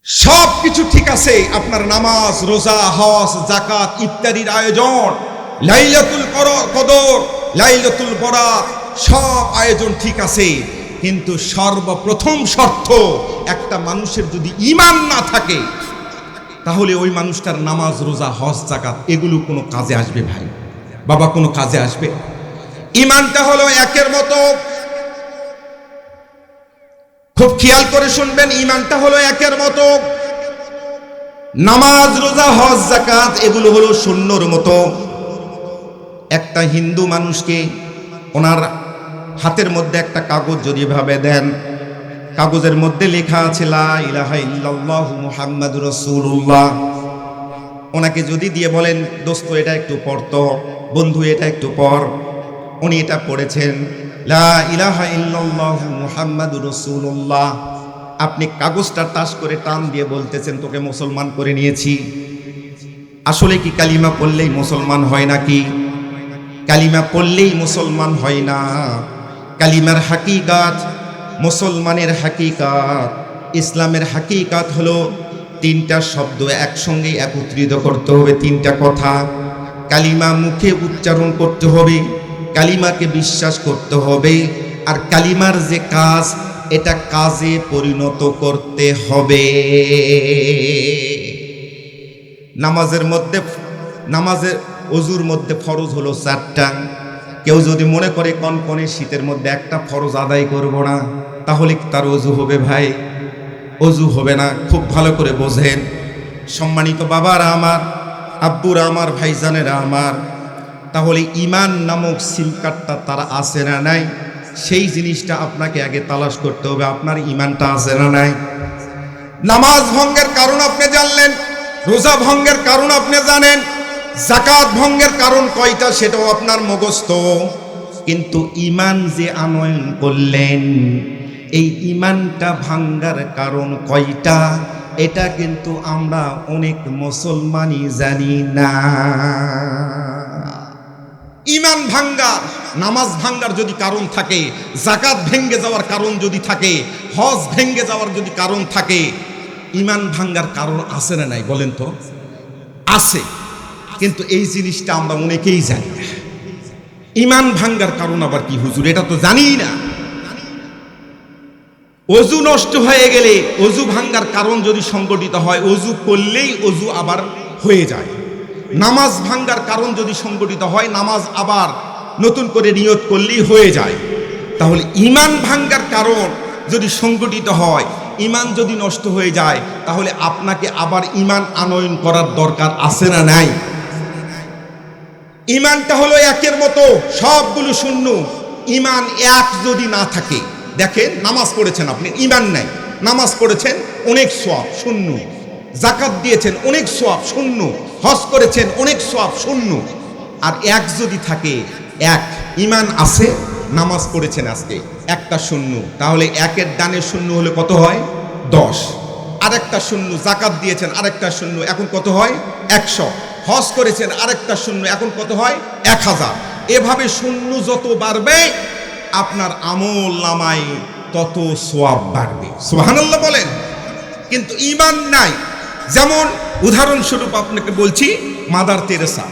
সব কিছু ঠিক আছে, আপনার নামাজ, রোজা, হজ, যাকাত ইত্যাদির আয়োজন, লাইলাতুল কদর, লাইলাতুল বরাত, সব আয়োজন ঠিক আছে, কিন্তু সর্বপ্রথম শর্ত, একটা মানুষের যদি ঈমান না থাকে তাহলে ওই মানুষটার নামাজ, রোজা, হজ, যাকাত এগুলো কোনো কাজে আসবে ভাই? বাবা, কোনো কাজে আসবে? ঈমানটা হলো একের মতো, খুব খেয়াল করে শুনবেন, ঈমানটা হলো একের মতো। নামাজ, রোজা, হজ, যাকাত এগুলো হলো শূন্যর মতো। একটা হিন্দু মানুষকে ওনার হাতের মধ্যে একটা কাগজ যদি ভাবে দেন, কাগজের মধ্যে লেখা আছে লা ইলাহা ইল্লাল্লাহু মুহাম্মাদুর রাসূলুল্লাহ, ওনাকে যদি দিয়ে বলেন দোস্ত এটা একটু পড়তো, বন্ধু এটা একটু পড়, উনি এটা পড়েছেন লা ইলাহা ইল্লাল্লাহু মুহাম্মাদুর রাসূলুল্লাহ, আপনি কাগজটা টাচ করে টান দিয়ে বলতেছেন তোকে মুসলমান করে নিয়েছি। আসলে কি কালিমা পড়লেই মুসলমান হয় নাকি? কালিমা পড়লেই মুসলমান হয় না। কালিমার হাকিকাত, মুসলমানের হাকিকাত, ইসলামের হাকিকাত হলো তিনটা শব্দ একসঙ্গে একত্রিত করতে হবে, তিনটা কথা। কালিমা মুখে উচ্চারণ করতে হবে, কালিমাকে বিশ্বাস করতে হবে, আর কালিমার যে কাজ এটা কাজে পরিণত করতে হবে। নামাজের ওযুর মধ্যে ফরজ হলো 4টা। কেউ যদি মনে করে কনকনে শীতের মধ্যে একটা ফরজ আদায় করব না, তাহলে তার ওযু হবে ভাই? ওযু হবে না। খুব ভালো করে বোঝেন সম্মানিত বাবারা আমার, আব্বুরা আমার, ভাইজানেরা আমার, তাহলে ঈমান নামক সিম কার্ডটা তারা আছে না নাই, সেই জিনিসটা আপনাকে আগে তালাশ করতে হবে, আপনার ঈমানটা আছে না নাই। নামাজ ভঙ্গের কারণ আপনি জানলেন, রোজা ভঙ্গের কারণ আপনি জানেন, যাকাত ভঙ্গের কারণ কয়টা সেটাও আপনার মুখস্থ, কিন্তু ঈমান যে আনয়ন করলেন, এই ঈমানটা ভাঙ্গার কারণ কয়টা এটা কিন্তু আমরা অনেক মুসলমানই জানি না। ঈমান ভাঙ্গা, নামাজ ভাঙ্গার যদি কারণ থাকে, যাকাত ভেঙ্গে যাওয়ার কারণ যদি থাকে, হজ ভেঙ্গে যাওয়ার যদি কারণ থাকে, ঈমান ভাঙ্গার কারণ আছে না নাই বলেন তো? আছে, কিন্তু এই জিনিসটা আমরা অনেকেই জানি না। ঈমান ভাঙ্গার কারণ আবার কি হুজুর? এটা তো জানি না। ওযু নষ্ট হয়ে গেলে, ওযু ভাঙ্গার কারণ যদি সংগঠিত হয়, ওযু করলেই ওযু আবার হয়ে যায়। নামাজ ভাঙ্গার কারণ যদি সংগঠিত হয়, নামাজ আবার নতুন করে নিয়ত করলেই হয়ে যায়। তাহলে ঈমান ভাঙ্গার কারণ যদি সংগঠিত হয়, ঈমান যদি নষ্ট হয়ে যায়, তাহলে আপনাকে আবার ঈমান আনয়ন করার দরকার আছে না নাই? ঈমানটা হলো একের মতো, সবগুলো শূন্য। ঈমান এক যদি না থাকে, দেখেন নামাজ পড়েছেন আপনি, ঈমান নাই, নামাজ পড়েছেন অনেক সওয়াব শূন্য, যাকাত দিয়েছেন অনেক সওয়াব শূন্য, হজ করেছেন অনেক সওয়াব শূন্য। আর এক যদি থাকে, এক ঈমান আছে, নামাজ পড়েছেন আজকে একটা শূন্য, তাহলে একের ডানে শূন্য হলে কত হয়? 10। আরেকটা শূন্য, যাকাত দিয়েছেন আরেকটা শূন্য, এখন কত হয়? 100। হজ করেছেন আরেকটা শূন্য, এখন কত হয়? 1000। এভাবে শূন্য যত বাড়বে আপনার আমল নামায় তত সওয়াব বাড়বে। সুবহানাল্লাহ বলেন। কিন্তু ঈমান নাই। যেমন উদাহরণস্বরূপ আপনাকে বলছি, মাদার তেরেসা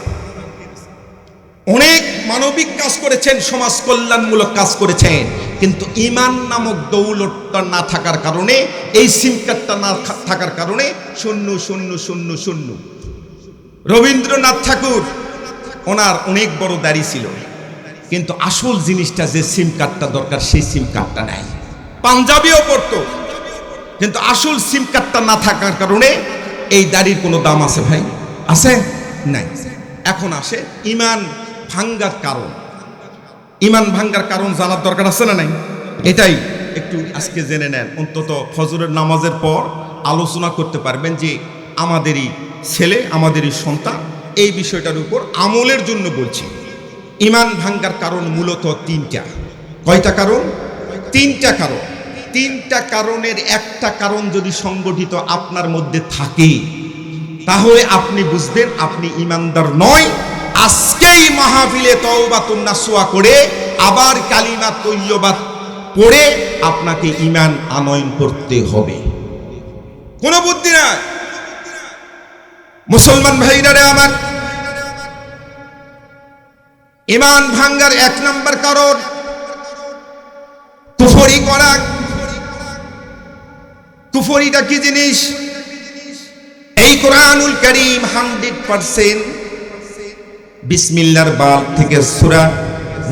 অনেক মানবিক কাজ করেছেন, সমাজ কল্যাণমূলক কাজ করেছেন, কিন্তু ঈমান নামক দৌলতটা না থাকার কারণে, এই সিম কার্ডটা না থাকার কারণে শূন্য শূন্য শূন্য শূন্য। রবীন্দ্রনাথ ঠাকুর, ওনার অনেক বড় দাড়ি ছিল, কিন্তু আসল জিনিসটা যে সিম কার্ডটা দরকার সেই সিম কার্ডটা নাই। পাঞ্জাবিও পড়তো, কিন্তু আসল সিম কার্ডটা না থাকার কারণে এই দাড়ির কোনো দাম আছে ভাই? আছে? নাই। এখন আসে ঈমান ভাঙ্গার কারণ। ঈমান ভাঙ্গার কারণ জানার দরকার আছে না নাই? এটাই একটু আজকে জেনে নেন, অন্তত ফজরের নামাজের পর আলোচনা করতে পারবেন যে আমাদেরই ছেলে, আমাদেরই সন্তান, এই বিষয়টার উপর আমলের জন্য বলছি। ঈমান ভাঙ্গার কারণ মূলত 3টা। কয়টা কারণ? 3টা কারণ। 3টা কারণের একটা কারণ যদি সংগঠিত আপনার মধ্যে থাকে, তাহলে আপনি বুঝবেন আপনি ঈমানদার নয়। আজকেই মাহফিলে তওবাতুন নাসুহা করে আবার কালিমা তৈয়বা পড়ে আপনাকে ঈমান আনয়ন করতে হবে। কোনো বুদ্ধি নাই। মুসলমান ভাইরা রে আমার, ঈমান ভাঙ্গার এক নাম্বার কারণ কুফরি করা। কুফরিটা কি জিনিস? এই কোরআনুল কারীম 100% বিসমিল্লাহর বাব থেকে সূরা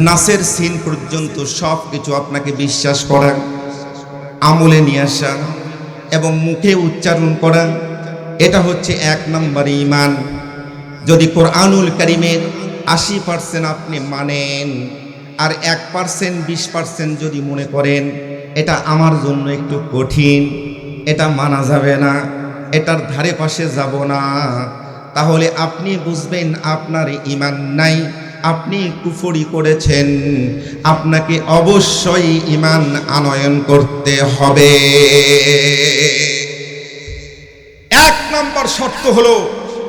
নাসের সিন পর্যন্ত সব কিছু আপনাকে বিশ্বাস করা, আমলে নিয়ে আসা এবং মুখে উচ্চারণ করা, এটা হচ্ছে এক নম্বর ঈমান। যদি কোরআনুল কারীমের 80% আপনি মানেন আর 1% 20% যদি মনে করেন এটা আমার জন্য একটু কঠিন, এটা মানা যাবে না, এটার ধারে পাশে যাব না, তাহলে আপনি বুঝবেন আপনার ঈমান নাই, আপনি কুফরি করেছেন। আপনাকে অবশ্যই ঈমান আনয়ন করতে হবে। এক নম্বর শর্ত হলো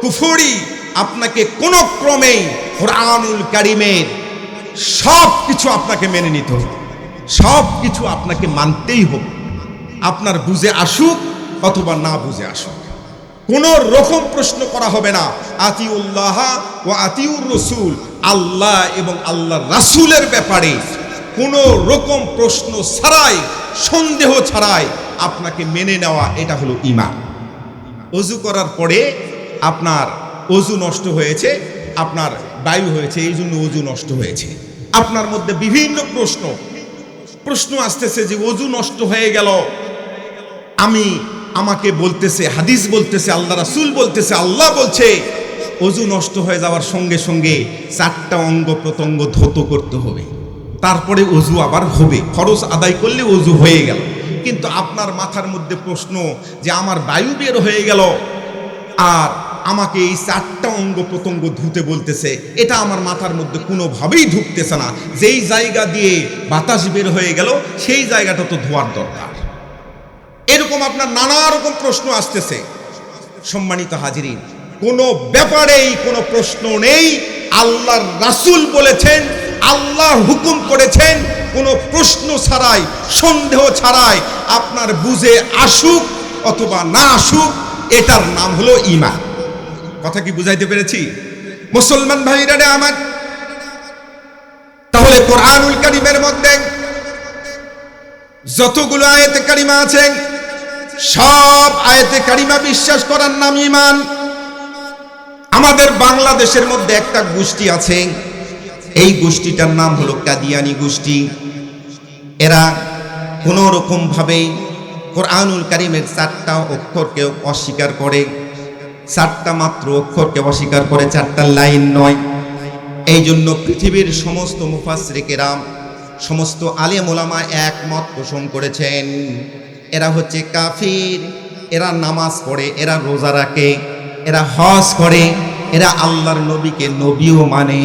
কুফরি, আপনাকে কোন ক্রমেই কোরআনুল কারীমের সব কিছু আপনাকে মেনে নিতে হবে, সব কিছু আপনাকে মানতেই হবে, আপনার বুঝে আসুক অথবা না বুঝে আসুক। কোন রকম প্রশ্ন করা হবে না। আতিউল্লাহ ওয়া আতিউর রাসূল, আল্লাহ এবং আল্লাহর রাসূলের ব্যাপারে কোন রকম প্রশ্ন ছাড়াই, সন্দেহ ছাড়াই আপনাকে মেনে নেওয়া, এটা হলো ঈমান। ওযু করার পরে আপনার ওযু নষ্ট হয়েছে, আপনার বায়ু হয়েছে, এই জন্য ওযু নষ্ট হয়েছে। আপনার মধ্যে বিভিন্ন প্রশ্ন আসতেছে যে ওযু নষ্ট হয়ে গেল, আমাকে বলতেছে, হাদিস বলতেছে, আল্লাহ রাসূল বলতেছে, আল্লাহ বলছে ওযু নষ্ট হয়ে যাওয়ার সঙ্গে সঙ্গে 4টা অঙ্গ প্রত্যঙ্গ ধৌত করতে হবে, তারপরে ওযু আবার হবে। ফরজ আদায় করলে ওযু হয়ে গেল। কিন্তু আপনার মাথার মধ্যে প্রশ্ন যে আমার বায়ু বের হয়ে গেল আর আমাকে এই 4টা অঙ্গ প্রত্যঙ্গ ধুতে বলতেছে, এটা আমার মাথার মধ্যে কোনোভাবেই ঢুকতেছে না। যেই জায়গা দিয়ে বাতাস বের হয়ে গেল সেই জায়গাটা তো ধোয়ার দরকার। এরকম আপনার নানা রকম প্রশ্ন আসতেছে। সম্মানিত হাজিরিন, কোনো ব্যাপারেই কোনো প্রশ্ন নেই। আল্লাহর রাসূল বলেছেন, আল্লাহ হুকুম করেছেন, কোনো প্রশ্ন ছাড়াই, সন্দেহ ছাড়াই আপনার বুঝে আসুক অথবা না আসুক, এটার নাম হলো ঈমান। কথা কি বুঝাইতে পেরেছি মুসলমান ভাইরা রে আমার? তাহলে কোরআনুল কারীমের মধ্যে যতগুলো আয়াতে কারিমা আছে, সব আয়াতে কারিমা বিশ্বাস করার নাম ঈমান। আমাদের বাংলাদেশের মধ্যে একটা গোষ্ঠী আছে, এই গোষ্ঠীটার নাম হলো কাদিয়ানী গোষ্ঠী। এরা কোনো রকম ভাবে কোরআনুল কারীমের 4টা অক্ষরকে অস্বীকার করে, 4টা মাত্র অক্ষরকে অস্বীকার করে, 4টা লাইন নয়। এই জন্য পৃথিবীর সমস্ত মুফাসসিরে কেরাম, সমস্ত আলেম ওলামা একমত পোষণ করেছেন এরা হচ্ছে কাফির। এরা নামাজ পড়ে, এরা রোজা রাখে, এরা হজ করে, এরা আল্লাহর নবীকে নবীও মানে,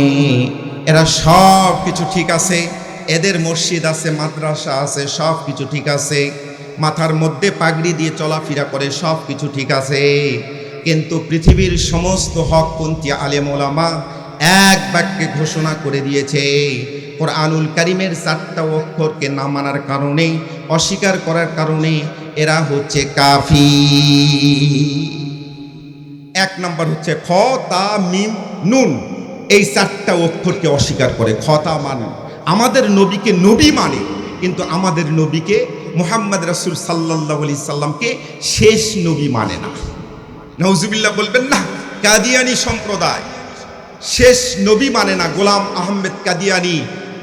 এরা সব কিছু ঠিক আছে, এদের মসজিদ আছে, মাদ্রাসা আছে, সব কিছু ঠিক আছে, মাথার মধ্যে পাগড়ি দিয়ে চলাফেরা করে, সব কিছু ঠিক আছে। কিন্তু পৃথিবীর সমস্ত হকপন্থী আলেম ওলামা এক বাক্যে ঘোষণা করে দিয়েছে, কোরআনুল কারীমের 4টা অক্ষরকে না মানার কারণে, অস্বীকার করার কারণে এরা হচ্ছে কাফির। এক নাম্বার হচ্ছে খ, তা, মিম, নুন, এই 4টা অক্ষরকে অস্বীকার করে। খ, তা মানে আমাদের নবীকে নবী মানে, কিন্তু আমাদের নবীকে মুহাম্মদ রাসূল সাল্লাল্লাহু আলাইহি সাল্লামকে শেষ নবী মানে না। নাউজুবিল্লাহ বলবেন না? কাদিয়ানী সম্প্রদায় শেষ নবী মানে না। গোলাম আহমেদ কাদিয়ানী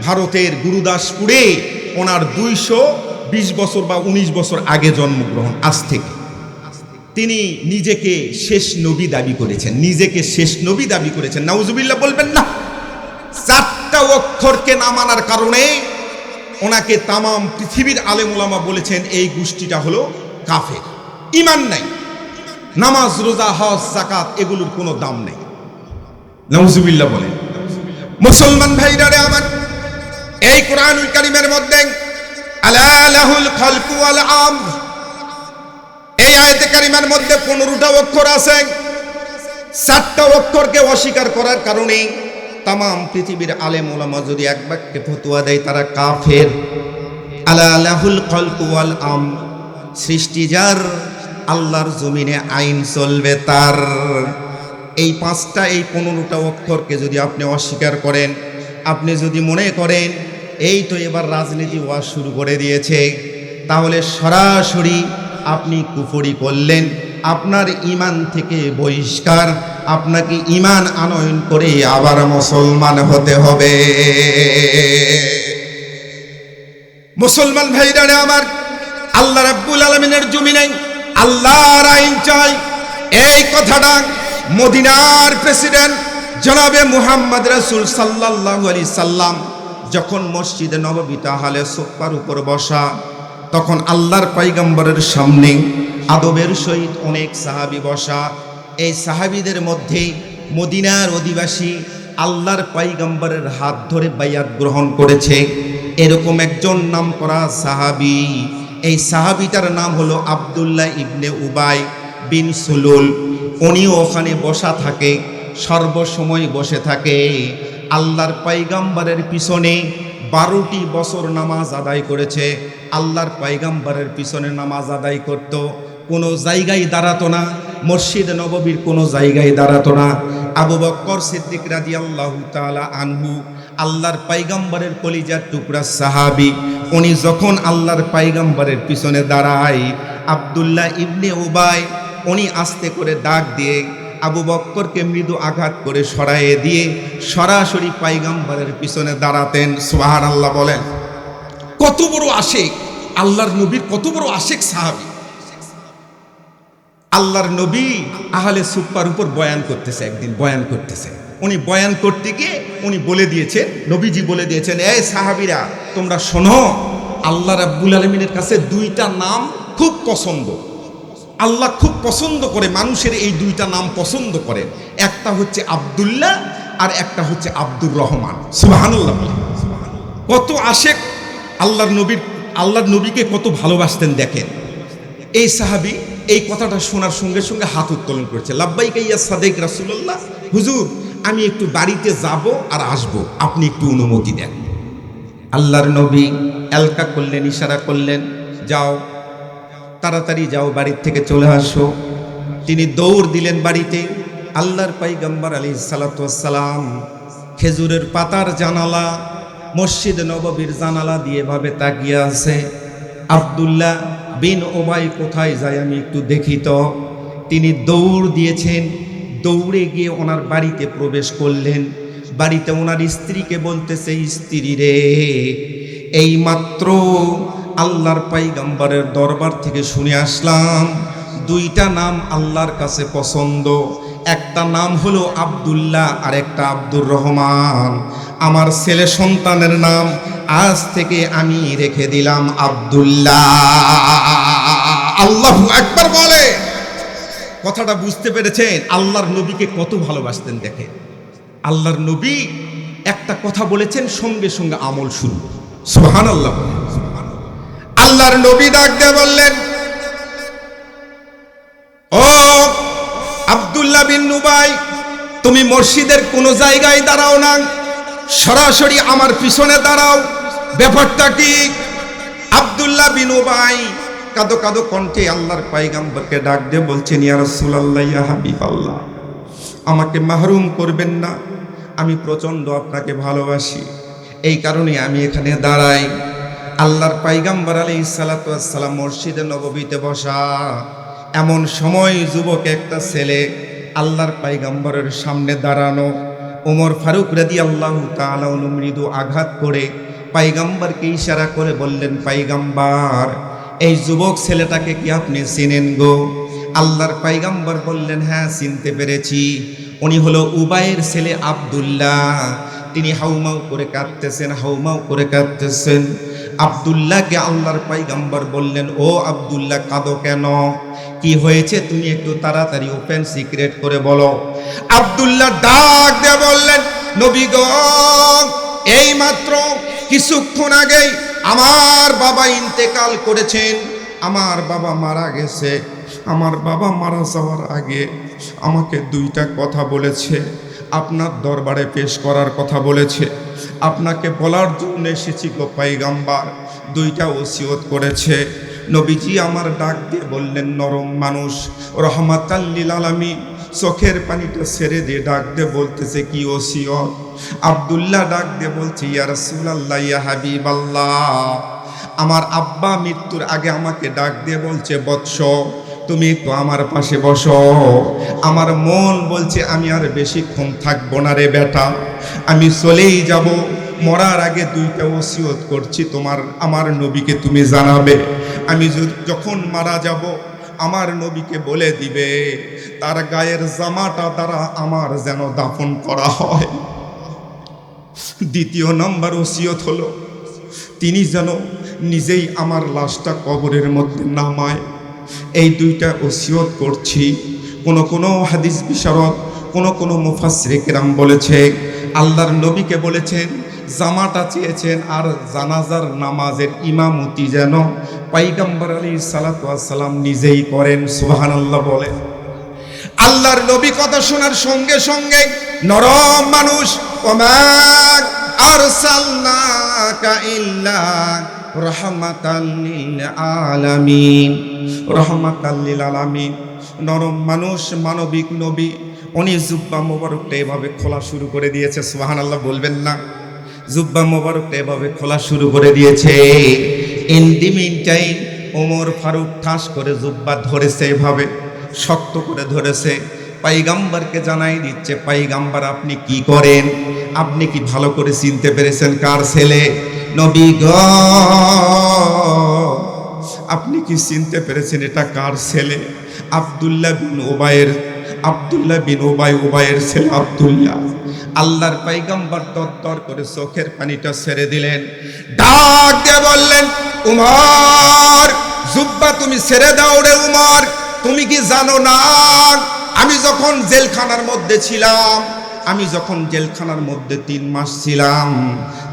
ভারতের গুরুদাসপুরে, ওনার 220 বছর বা 19 বছর আগে জন্মগ্রহণ, আজ থেকে তিনি নিজেকে শেষ নবী দাবি করেছেন, নিজেকে শেষ নবী দাবি করেছেন। নাউজুবিল্লাহ বলবেন না? 4টা অক্ষরকে না মানার কারণে ওনাকে তামাম পৃথিবীর আলেম ওলামা বলেছেন এই গোষ্ঠীটা হলো কাফের, ঈমান নাই। নামাজ, রোজা, হজ, যাকাত এগুলোর কোনো দাম নেই। নাউজুবিল্লাহ বলেন। মুসলমান ভাইরা রে আমার, এই কোরআনুল কারীমের মধ্যে আলা লাহুল খালকু ওয়াল আমর, এই আয়াতে কারিমার মধ্যে 15টা অক্ষর আছে। 4টা অক্ষরকে অস্বীকার করার কারণে তামাম পৃথিবীর আলেম ওলামা যদি এক বাক্যে ফতোয়া দেয় তারা কাফের। আলা লাহুল খালকু ওয়াল আমর, সৃষ্টি যার, আল্লাহর জমিনে আইন চলবে তার। এই 5টা এই 15টা অক্ষরকে যদি আপনি অস্বীকার করেন, আপনি যদি মনে করেন এই তো এবার রাজনীতি ওয়াজ শুরু করে দিয়েছে, তাহলে সরাসরি আপনি কুফরি করলেন, আপনার ঈমান থেকে বহিষ্কার, আপনাকে ঈমান আনয়ন করে আবার মুসলমান হতে হবে। মুসলমান ভাইরা আমার, আল্লাহ রাব্বুল আলামিনের জমিনে আল্লাহর আইন চাই, এই কথাটা মদিনার প্রেসিডেন্ট জনাবে মুহাম্মদ রাসূল সাল্লাল্লাহু আলাইহি সাল্লাম যখন মসজিদে নববীতে আহলে সুফফার উপর বসা, তখন আল্লাহর পয়গম্বরের সামনে আদবের সহিত অনেক সাহাবী বসা। এই সাহাবীদের মধ্যে মদিনার অধিবাসী আল্লাহর পয়গম্বরের হাত ধরে বাইয়াত গ্রহণ করেছে এরকম একজন নামকরা সাহাবী। এই সাহাবীটার নাম হলো আব্দুল্লাহ ইবনে উবাই বিন সুলুল। উনিও ওখানে বসা থাকে, সর্বসময় বসে থাকে। আল্লাহর পয়গম্বরের পিছনে 12টি বছর নামাজ আদায় করেছে। আল্লাহর পয়গম্বরের পিছনে নামাজ আদায় করত, কোনো জায়গায় দাঁড়াতো না, মসজিদ নববীর কোনো জায়গায় দাঁড়াতো না। আবু বকর সিদ্দিক রাদিয়াল্লাহু তাআলা আনহু, আল্লাহর পয়গম্বরের কলিজার টুকরা সাহাবী, উনি যখন আল্লাহর পয়গম্বরের পিছনে দাঁড়ায়, আব্দুল্লাহ ইবনে উবাই উনি আস্তে করে ডাক দিয়ে আবু বকরকে মৃদু আঘাত করে সরাইয়ে দিয়ে সরাসরি পয়গম্বরের পিছনে দাঁড়াতেন। সুবহানাল্লাহ বলেন। কত বড় আশিক আল্লাহর নবীর, কত বড় আশিক সাহাবী। আল্লাহর নবী আহলে সুফফার উপর বয়ান করতেছে, একদিন বয়ান করতেছে। উনি বয়ান করতে গিয়ে উনি বলে দিয়েছেন, নবীজি বলে দিয়েছেন, এই সাহাবীরা তোমরা শোনো, আল্লাহ রাব্বুল আলামিনের কাছে 2টা নাম খুব পছন্দ। আল্লাহ খুব পছন্দ করে, মানুষের এই 2টা নাম পছন্দ করেন। একটা হচ্ছে আব্দুল্লাহ আর একটা হচ্ছে আব্দুর রহমান। সুবহানাল্লাহ। কত আশিক আল্লাহর নবীর, আল্লাহর নবীকে কত ভালোবাসতেন দেখেন। এই সাহাবী এই কথাটা শোনার সঙ্গে সঙ্গে হাত উত্তোলন করেছে, লাব্বাইকা ইয়া সাদিক রাসূলুল্লাহ, হুজুর আমি একটু বাড়িতে যাব আর আসব, আপনি একটু অনুমতি দেন। আল্লাহর নবী এলকা করলেন, ইশারা করলেন, যাও তাড়াতাড়ি যাও, বাড়ির থেকে চলে আসো। তিনি দৌড় দিলেন বাড়িতে। আল্লাহর পয়গম্বর আলাইহিস সালাতু ওয়াস সালাম খেজুরের পাতার জানালা, মসজিদ নববীর জানালা দিয়ে ভাবে তাকিয়ে আছে। আব্দুল্লাহ বিন উবাই কোথায় যায় আমি একটু দেখি তো। তিনি দৌড় দিয়েছেন, দৌড়ে গিয়ে ওনার বাড়িতে প্রবেশ করলেন। বাড়িতে ওনার স্ত্রীকে বলতেছে, স্ত্রী রে, এই মাত্র আল্লাহর পয়গম্বরের দরবার থেকে শুনে আসলাম 2টা নাম আল্লাহর কাছে পছন্দ। একটা নাম হলো আব্দুল্লাহ আর একটা আব্দুর রহমান। আমার ছেলে সন্তানের নাম আজ থেকে আমি রেখে দিলাম আব্দুল্লাহ। আল্লাহু আকবার বলে। কথাটা বুঝতে পেরেছেন? আল্লাহর নবীকে কত ভালোবাসতেন দেখেন। আল্লাহর নবী একটা কথা বলেছেন, সঙ্গে সঙ্গে আমল শুরু। সুবহানাল্লাহ। আল্লাহর নবী ডাক দিয়ে বললেন, ও আব্দুল্লাহ বিন উবাই, তুমি মসজিদের কোন জায়গায় দাঁড়াও না, সরাসরি আমার পিছনে দাঁড়াও। ব্যাপারটা কি? আব্দুল্লাহ বিন উবাই কাঁদো কাঁদো কণ্ঠে আল্লাহর পয়গম্বরকে ডাক দিয়ে বলছেন, ইয়া রাসূলুল্লাহ, ইয়া হাবিবাল্লাহ, আমাকে মাহরুম করবেন না, আমি প্রচণ্ড আপনাকে ভালোবাসি, এই কারণে আমি এখানে দাঁড়াই। আল্লাহর পয়গম্বর আলাইহিস সালাতু ওয়াস সালাম মসজিদে নববীতে বসা। এমন সময় যুবক একটা ছেলে আল্লাহর পয়গম্বরের সামনে দাঁড়ানো। ওমর ফারুক রাদিয়াল্লাহু তাআলা মৃদু আঘাত করে পয়গম্বরকে ইশারা করে বললেন, পয়গম্বর, এই যুবক ছেলেটাকে কি আপনি চিনেন গো? আল্লাহর পয়গম্বর বললেন, হ্যাঁ চিনতে পেরেছি, উনি হলো উবাইয়ের ছেলে আব্দুল্লাহ। তিনি হাউমাউ করে কাঁদতেছেন, হাউমাউ করে কাঁদতেছেন। আব্দুল্লাহকে আল্লাহর পয়গম্বর বললেন, ও আব্দুল্লাহ, কাঁদো কেন? কি হয়েছে তুমি একটু তাড়াতাড়ি ওপেন সিক্রেট করে বলো। আব্দুল্লাহ ডাক দিয়ে বললেন, নবী গো, এই মাত্র কিছুক্ষণ আগেই আমার বাবা ইন্তেকাল করেছেন, আমার বাবা মারা গেছে। আমার বাবা মারা যাওয়ার আগে আমাকে 2টা কথা বলেছে, আপনার দরবারে পেশ করার কথা বলেছে। আপনাকে বলার জন্য এসেছি গো পয়গম্বর। 2টা ওসিয়ত করেছে। নবীজি আমার ডাক দিয়ে বললেন, নরম মানুষ, রহমাতাল লিল আলামিন, চোখের পানিটা ছেড়ে দিয়ে ডাক দিয়ে বলতেছে, কি ওসিয়ত? আব্দুল্লাহ ডাক দিয়ে বলছে, ইয়া রাসূলুল্লাহ, ইয়া হাবিবাল্লাহ, আমার আব্বা মৃত্যুর আগে আমাকে ডাক দিয়ে বলছে, বৎস তুমি একটু আমার পাশে বসো। আমার মন বলছে আমি আর বেশিক্ষণ থাকবো না রে বেটা, আমি চলেই যাব। মরার আগে দুইটা ওসিয়ত করছি, আমার নবীকে তুমি জানাবে। আমি যখন মারা যাব আমার নবীকে বলে দিবে তার গায়ের জামাটা দ্বারা আমার যেন দাফন করা হয়। দ্বিতীয় নম্বর ওসিয়ত হলো, তিনি যেন নিজেই আমার লাশটা কবরের মধ্যে নামায়। এই দুইটা ওসিয়ত করছি। কোন হাদিস বিশারদ, কোন মুফাসসিরে কেরাম বলেছে, আল্লাহর নবীকে বলেছেন জামাটা চেয়েছেন, আর জানাজার নামাজের ইমামতি যেন পয়গম্বর আলাইহিস সালাতু ওয়াস সালাম নিজেই করেন। সুবহানাল্লাহ বলে। আল্লাহর নবী কথা শোনার সঙ্গে সঙ্গে নরম মানুষ, ওমা আরসালনাকা ইল্লা রাহমাতাল লিল আলামিন, রাহমাতাল লিল আলামিন। নরম মানুষ, মানবিক নবী, উনি জুব্বা মোবারকটা এভাবে খোলা শুরু করে দিয়েছে। সুবহানাল্লাহ বলবেন না? জুব্বা মোবারকটা এভাবে খোলা শুরু করে দিয়েছে। In the mean time Omar Faruk ঠাস করে জুব্বা ধরেছে, এভাবে শক্ত করে ধরেছে। পয়গম্বরকে জানাই দিচ্ছে, পয়গম্বর আপনি কি করেন? আপনি কি ভালো করে চিনতে পেরেছেন কার ছেলে? নবী গো, আপনি কি চিনতে পেরেছেন এটা কার ছেলে? আব্দুল্লাহ বিন ওবায়ের, আব্দুল্লাহ বিন ওবায়ের ছেলে আব্দুল্লাহ। আল্লাহর পয়গম্বর তরতর করে চোখের পানিটা ছেড়ে দিলেন, ডাক দিয়ে বললেন, উমর, জুব্বা তুমি ছেড়ে দাও রে উমর। তুমি কি জানো না, আমি যখন জেলখানার মধ্যে ছিলাম, আমি যখন জেলখানার মধ্যে 3 মাস ছিলাম,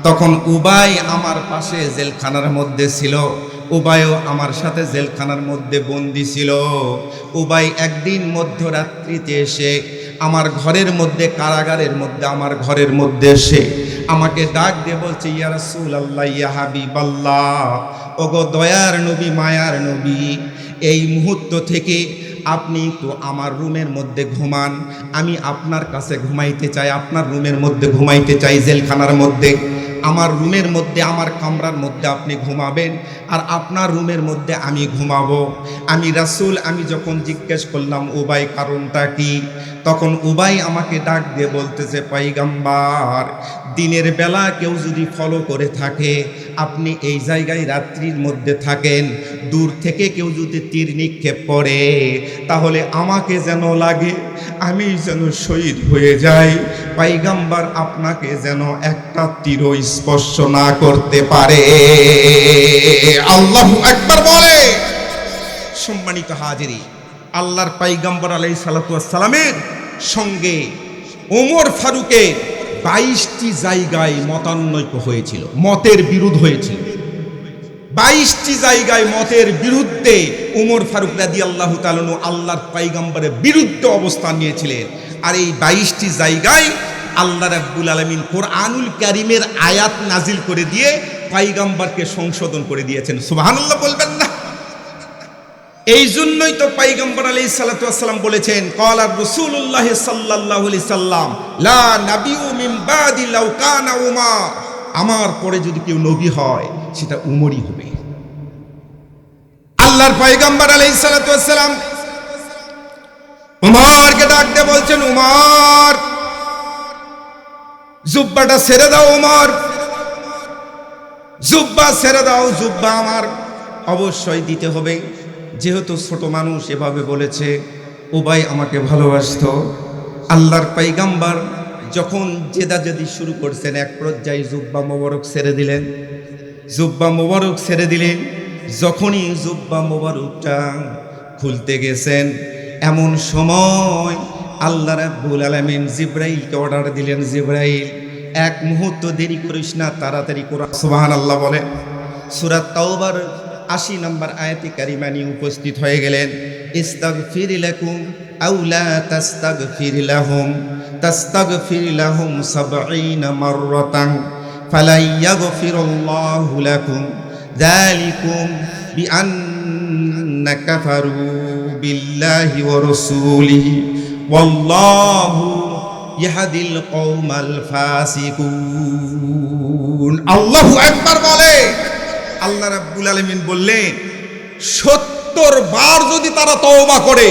তখন উবাই আমার পাশে জেলখানার মধ্যে ছিল। উবাইও আমার সাথে জেলখানার মধ্যে বন্দি ছিল। উবাই একদিন মধ্যরাত্রিতে এসে আমার ঘরের মধ্যে, কারাগারের মধ্যে, আমার ঘরের মধ্যে এসে আমাকে ডাক দিয়ে বলছে, ইয়া রাসূলুল্লাহ, ইয়া হাবিবাল্লাহ, ওগো দয়ার নবী, মায়ার নবী, এই মুহূর্ত থেকে আপনি তো আমার রুমের মধ্যে ঘুমান, আমি আপনার কাছে ঘুমাইতে চাই, আপনার রুমের মধ্যে ঘুমাইতে চাই, জেলখানার মধ্যে। আমার রুমের মধ্যে, আমার কামরার মধ্যে আপনি ঘুমাবেন, আর আপনার রুমের মধ্যে আমি ঘুমাবো। আমি রাসূল, আমি যখন জিজ্ঞেস করলাম উবাই কারণটা কি, তখন উবাই আমাকে ডাক দিয়ে বলতেছে, পয়গম্বর, দিনের বেলা কেউ যদি ফলো করে থাকে, আপনি এই জায়গায় রাত্রির মধ্যে থাকেন, দূর থেকে কেউ যদি তীর নিক্ষেপ করে, তাহলে আমাকে যেন লাগে আমি যেন শহীদ হয়ে যাই, পয়গম্বর আপনাকে যেন একটা তীর স্পর্শ না করতে পারে। আল্লাহু আকবার বলে। সম্মানিত হাজিরি, আল্লাহর পয়গম্বর আলাইহিস সালাতু ওয়াস সালামের সঙ্গে ওমর ফারুকের 22টি জায়গায় মতানৈক্য হয়েছিল, মতের বিরোধ হয়েছিল। 22টি জায়গায় মতের বিরুদ্ধে ওমর ফারুক রাদিয়াল্লাহু তাআলা আল্লাহর পয়গম্বরের বিরুদ্ধে অবস্থান নিয়েছিলেন। আর এই 22টি জায়গায় আল্লাহ রাব্বুল আলামিন কোরআনুল কারীমের আয়াত নাজিল করে দিয়ে পয়গম্বরকে সংশোধন করে দিয়েছেন। সুবহানাল্লাহ বলবেন না? এই জন্যই তো পয়গম্বর আলাইহিস সালাতু ওয়াস সালাম বলেছেন, ক্বালা রাসূলুল্লাহ সাল্লাল্লাহু আলাইহি সাল্লাম, লা নাবিয়্যু মিন বাদি লাউ কানা উমর, আমার পরে যদি কেউ নবী হয় সেটা উমরই হবে। আল্লাহর পয়গম্বর আলাইহিস সালাতু ওয়াস সালাম উমরকে ডাক দিয়ে বলছেন, উমর, জুব্বাটা ছেড়ে দাও উমর, জুব্বা ছেড়ে দাও, জুব্বা আমার অবশ্যই দিতে হবে। যেহেতু ছোট মানুষ এভাবে বলেছে, উবাই আমাকে ভালোবাসতো। আল্লাহর পয়গম্বর যখন জেদাজেদি শুরু করছেন, এক পর্যায়ে জুব্বা মোবারক ছেড়ে দিলেন, জুব্বা মোবারক ছেড়ে দিলেন। যখনই জুব্বা মোবারকটা খুলতে গেছেন, এমন সময় আল্লাহ রাব্বুল আলামিন জিবরাইলকে অর্ডার দিলেন, জিবরাইল, এক মুহূর্ত দেরি করিস না, তাড়াতাড়ি কর। সুবহানাল্লাহ বলে। সূরা তাওবার 80 নম্বর আয়াতে কারিমা নিয়ে উপস্থিত হয়ে গেলেন। ইস্তাগফির লাকুম আও লা তাস্তাগফির লাহুম, তাস্তাগফির লাহুম 70 মাররাতান ফালা ইয়াগফিরুল্লাহু লাকুম যালিকুম বিআন্না কাফারু বিল্লাহি ওয়া রাসূলিহি ওয়াল্লাহু ইয়াহদিল কওমাল ফাসিকুন। আল্লাহু আকবার বলে। আল্লাহ রাব্বুল আলামিন বললেন 70 বার যদি তারা তওবা করে,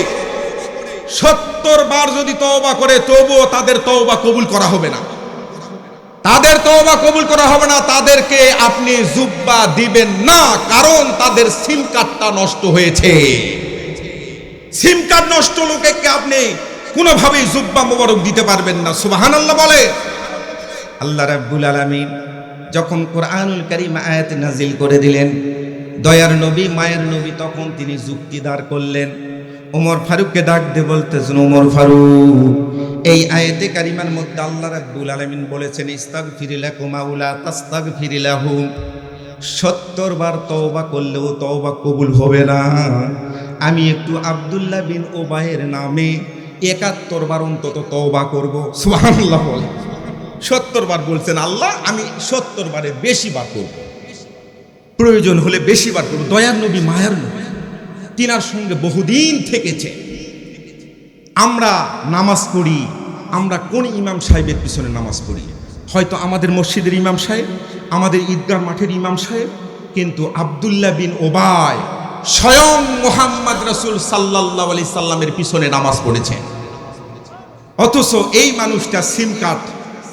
70 বার যদি তওবা করে, তবুও তাদের তওবা কবুল করা হবে না, তাদের তওবা কবুল করা হবে না। তাদেরকে আপনি জুব্বা দিবেন না, কারণ তাদের সিম কার্ডটা নষ্ট হয়েছে। সিম কার্ড নষ্ট লোককে আপনি কোনোভাবেই জুব্বা মোবারক দিতে পারবেন না। সুবহানাল্লাহ বলে। আল্লাহ রাব্বুল আলামিন যখন কোরআনুল কারীম আয়াত নাজিল করে দিলেন, দয়ার নবী মায়ের নবী তখন তিনি যুক্তি দাঁড় করলেন। ওমর ফারুককে ডাক দিয়ে বলতেছেন, ওমর ফারুক, এই আয়াতে কারিমার মধ্যে আল্লাহ রাব্বুল আলামিন বলেছেন ইস্তাগফির লাকুম আও লা তাস্তাগফির লাহুম, 70 বার তওবা করলেও তওবা কবুল হবে না। আমি একটু আব্দুল্লাহ বিন ওবায়ের নামে 71 বার অন্তত তওবা করব। সুবহানাল্লাহ বলে। 70 বার বলছেন আল্লাহ, আমি 70 বারের বেশি বার করব, প্রয়োজন হলে বেশি বার করব। দয়ার নবী মায়ার নবী তিনার সঙ্গে বহুদিন থেকেছে। আমরা নামাজ পড়ি, আমরা কোন ইমাম সাহেবের পিছনে নামাজ পড়ি? হয়তো আমাদের মসজিদের ইমাম সাহেব, আমাদের ঈদগাহ মাঠের ইমাম সাহেব, কিন্তু আব্দুল্লাহ বিন ওবাই স্বয়ং মুহাম্মদ রাসূল সাল্লাল্লাহু আলাইহি সাল্লামের পিছনে নামাজ পড়েছেন। অথচ এই মানুষটা সিম কার্ড